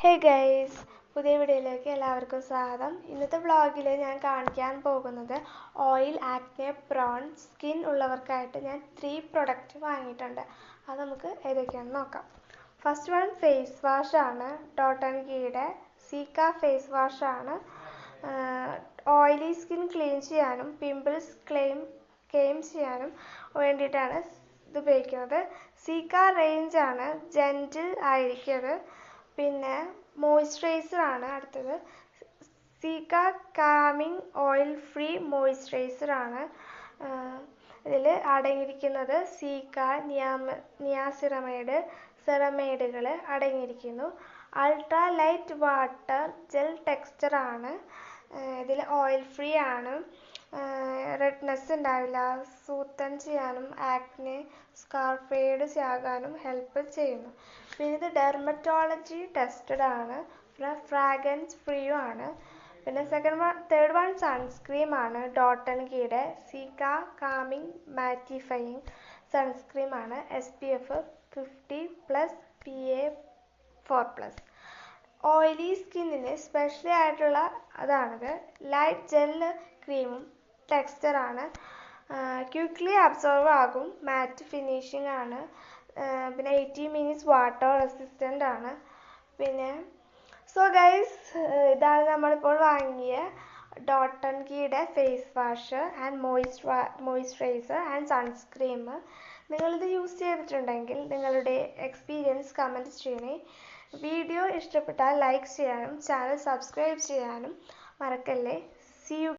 Hey guys, പുതിയ വീഡിയോയിലേക്ക് എല്ലാവർക്കും സ്വാഗതം. ഇന്നത്തെ വ്ളോഗിൽ ഞാൻ കാണിക്കാൻ പോകുന്നത് ഓയിൽ, ആക്നെ, പ്രോൺ സ്കിൻ ഉള്ളവർക്കായിട്ട് ഞാൻ 3 പ്രൊഡക്റ്റ് വാങ്ങിയിട്ടുണ്ട്. അത് നമുക്ക് ഏതൊക്കെയാണെന്ന് നോക്കാം. ഫസ്റ്റ് വൺ ഫേസ് വാഷ് ആണ്. ഡോട്ട് ആൻഡ് കീയുടെ സീക്ക ഫേസ് വാഷ് ആണ്. ഓയിലി സ്കിൻ ക്ലീൻ ചെയ്യാനും പിമ്പിൾസ് ക്ലെയിം ചെയ്യാനും വേണ്ടിയിട്ടാണ് ഇത് ഉപയോഗിക്കുന്നത്. സീക്ക റേഞ്ച് ആണ്, ജെൻറ്റിൽ ആയിരിക്കും അത്. പിന്നെ മോയ്സ്ചറൈസർ ആണ് അടുത്തത്. സീക്ക കാമിങ് ഓയിൽ ഫ്രീ മോയ്സ്ചറൈസർ ആണ്. ഇതിൽ അടങ്ങിയിരിക്കുന്നത് സീക്ക നിയാസിറമൈഡ് സെറമൈഡുകൾ അടങ്ങിയിരിക്കുന്നു. Ultra light water gel texture ആണ്. ഇതിൽ ഓയിൽ ഫ്രീ ആണ്. റെഡ്നെസ് ഉണ്ടാവില്ല. സൂത്തൻ ചെയ്യാനും ആക്നെ സ്കാർ ഫേഡ് ആകാനും ഹെൽപ്പ് ചെയ്യുന്നു. പിന്നെ ഇത് ഡെർമറ്റോളജി ടെസ്റ്റഡ് ആണ്. പിന്നെ ഫ്രാഗ്രൻസ് ഫ്രീയും ആണ്. പിന്നെ തേർഡ് വൺ സൺസ്ക്രീം ആണ്. ഡോട്ട് ആൻഡ് കീയുടെ സീക്ക കാമിങ് മാറ്റിഫയിങ് സൺസ്ക്രീം ആണ്. SPF 50+ PA 4+. ഓയിലി സ്കിന്നിന് സ്പെഷ്യലി ആയിട്ടുള്ള അതാണിത്. ലൈറ്റ് ജെൽ ക്രീമും ടെക്സ്ചറാണ്. ക്വിക്ക്ലി അബ്സോർവ് ആകും. മാറ്റ് ഫിനിഷിംഗ് ആണ്. പിന്നെ 80 minutes വാട്ടർ റെസിസ്റ്റൻ്റ് ആണ്. പിന്നെ സോ ഗൈസ്, ഇതാണ് നമ്മളിപ്പോൾ വാങ്ങിയ ഡോട്ട് ആൻഡ് കീയുടെ face wash and moisturiser and sunscreen. നിങ്ങളിത് യൂസ് ചെയ്തിട്ടുണ്ടെങ്കിൽ നിങ്ങളുടെ എക്സ്പീരിയൻസ് കമൻറ്റ് ചെയ്യണേ. വീഡിയോ ഇഷ്ടപ്പെട്ടാൽ ലൈക്ക് ചെയ്യാനും ചാനൽ സബ്സ്ക്രൈബ് ചെയ്യാനും മറക്കല്ലേ. See you.